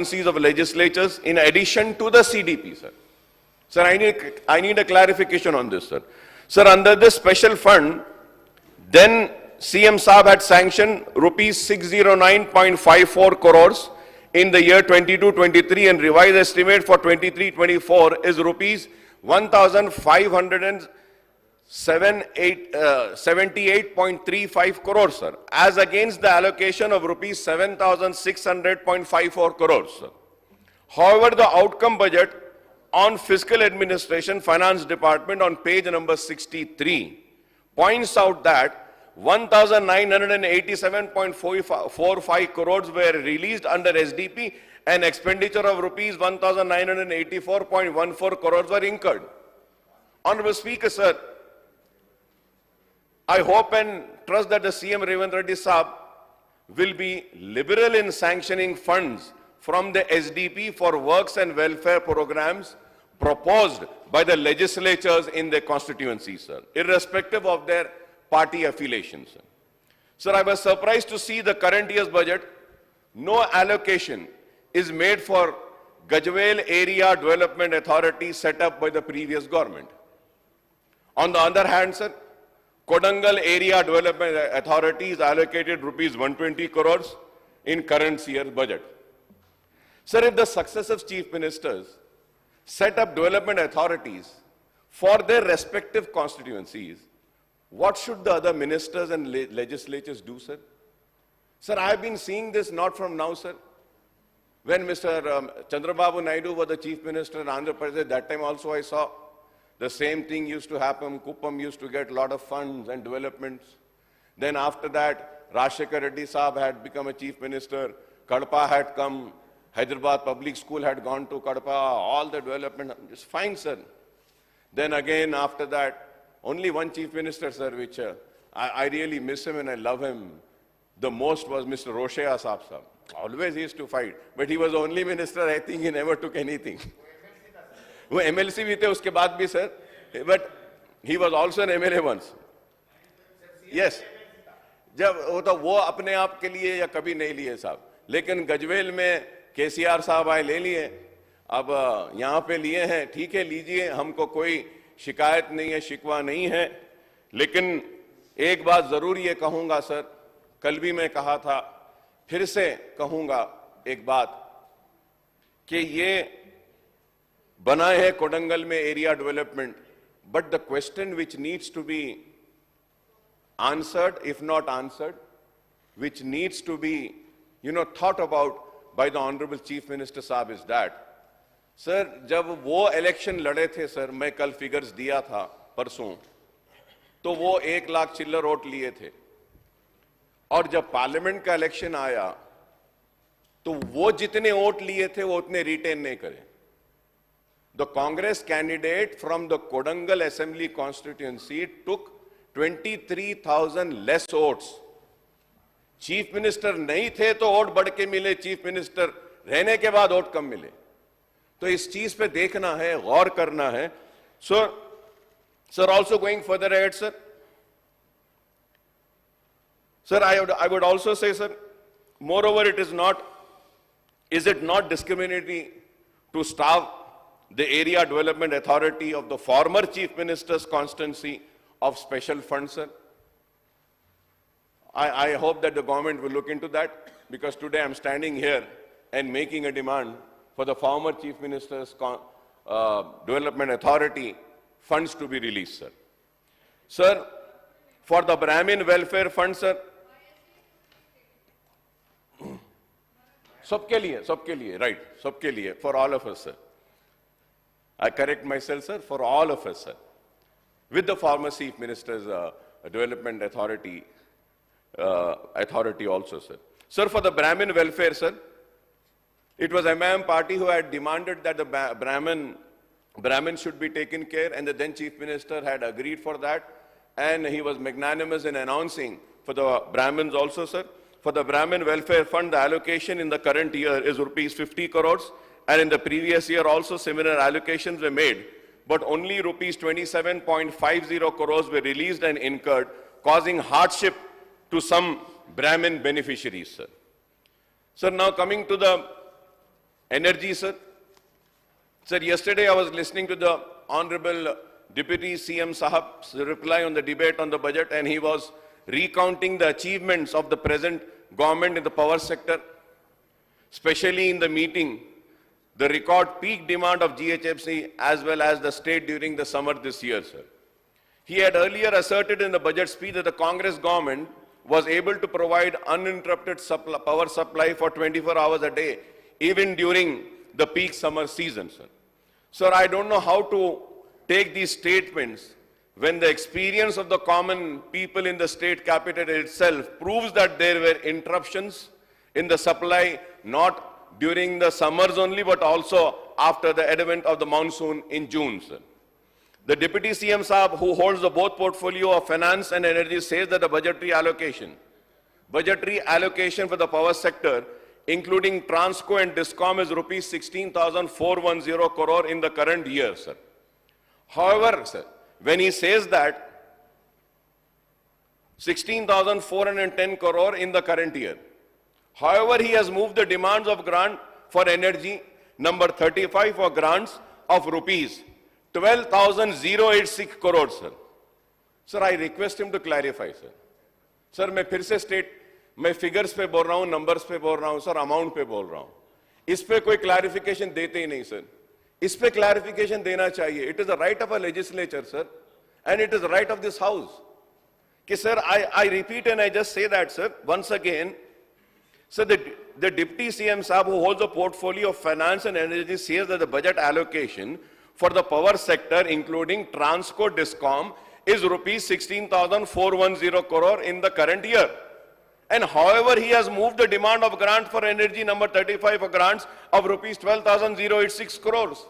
of legislatures in addition to the CDP, sir. Sir, I need a clarification on this, sir. Sir, under this special fund, then CM Saab had sanctioned rupees 609.54 crores in the year 22-23 and revised estimate for 23-24 is rupees 1,578.35 crores, sir, as against the allocation of rupees 7,600.54 crores, sir. However, the outcome budget on fiscal administration finance department on page number 63 points out that 1,987.45 crores were released under SDP and expenditure of rupees 1,984.14 crores were incurred. Honorable Speaker, sir, I hope and trust that the CM Revant Reddy Saab will be liberal in sanctioning funds from the SDP for works and welfare programs proposed by the legislatures in their constituencies, sir, irrespective of their party affiliations. Sir, I was surprised to see the current year's budget, no allocation is made for Gajwel Area Development Authority set up by the previous government. On the other hand, sir, Kodangal Area Development Authority is allocated rupees 120 crores in current year's budget. Sir, if the successive chief ministers set up development authorities for their respective constituencies, what should the other ministers and legislatures do, sir? Sir, I have been seeing this not from now, sir. When Mr. Chandrababu Naidu was the chief minister in Andhra Pradesh, that time also I saw the same thing used to happen. Kuppam used to get a lot of funds and developments. Then after that, Rajshekhar Reddy Saab had become a chief minister. Kadapa had come. Hyderabad Public School had gone to Kadapa. All the development is fine, sir. Then again, after that, only one chief minister, sir, which I really miss him and I love him the most was Mr. Roshaya Saab. Always he used to fight. But he was the only minister, I think he never took anything. वो MLC भी थे उसके बाद भी sir, but he was also an MLA once. Yes. जब वो अपने आप के लिए या कभी नहीं लिए साहब, लेकिन गजवेल में KCR साहब आए ले लिए, अब यहाँ पे लिए हैं, ठीक है लीजिए, हमको कोई शिकायत नहीं है, शिकवा नहीं है, लेकिन एक बात जरूर ये कहूंगा सर, कल भी मैं कहा था, फिर से कहूंगा एक बात कि ये बनाए है कोडंगल में area development, but the question which needs to be answered, if not answered, which needs to be thought about by the honourable chief minister साहब इज दैट, सर जब वो इलेक्शन लड़े थे सर, मैं कल फिगर्स दिया था परसों, तो वो 1 लाख चिल्लर वोट लिए थे, और जब पार्लियामेंट का इलेक्शन आया तो वो जितने वोट लिए थे वो उतने रिटेन नहीं करे. The Congress candidate from the Kodangal Assembly constituency took 23,000 less votes. Chief minister नहीं थे तो वोट बढ़ के मिले, चीफ मिनिस्टर रहने के बाद वोट कम मिले. तो इस चीज पे देखना है, गौर करना है. Sir, also going further ahead, sir. Sir, I would also say, sir, moreover, is it not discriminatory to starve the area development authority of the former chief minister's constituency of special funds, sir? I hope that the government will look into that, because today I'm standing here and making a demand for the former chief minister's development authority funds to be released, sir. Sir, for the Brahmin welfare fund, sir, सबके लिए, right, सबके लिए, for all of us, sir. I correct myself, sir, for all of us, sir. With the former chief minister's development authority also, sir. Sir, for the Brahmin welfare, sir, it was MIM party who had demanded that the Brahmin should be taken care, and the then chief minister had agreed for that, and he was magnanimous in announcing for the Brahmins also, sir. For the Brahmin welfare fund, the allocation in the current year is rupees 50 crores, and in the previous year also similar allocations were made, but only rupees 27.50 crores were released and incurred, causing hardship to some Brahmin beneficiaries, sir. Sir, now coming to the Energy, sir. Sir, yesterday I was listening to the Honorable Deputy CM Sahab's reply on the debate on the budget, and he was recounting the achievements of the present government in the power sector, especially in the meeting, the record peak demand of GHFC as well as the state during the summer this year, sir. He had earlier asserted in the budget speech that the Congress government was able to provide uninterrupted power supply for 24 hours a day, even during the peak summer season, sir. Sir, I don't know how to take these statements when the experience of the common people in the state capital itself proves that there were interruptions in the supply, not during the summers only, but also after the advent of the monsoon in June, sir. The Deputy CM Saab, who holds the both portfolio of finance and energy, says that the budgetary allocation for the power sector, including Transco and Discom, is rupees 16,410 crore in the current year, sir. However, sir, when he says that 16,410 crore in the current year, however, he has moved the demands of grant for energy number 35 for grants of rupees 12,086 crore, sir. Sir, I request him to clarify, sir. Sir, मैं फिर से मैं figures पे बोल रहा हूं, numbers पे बोल रहा हूं, सर, अमाउंट पे बोल रहा हूं. इस पे कोई क्लैरिफिकेशन देते ही नहीं, सर. इस पे क्लैरिफिकेशन देना चाहिए. It is the right of a legislature, sir, and it is the right of this house. कि sir, I repeat and I just say that, sir, once again. So the Deputy CM Saab, who holds a portfolio of finance and energy, says that the budget allocation for the power sector, including Transco Discom, is rupees 16,410 crore in the current year. And however, he has moved the demand of grant for energy number 35 for grants of rupees 12,086 crores.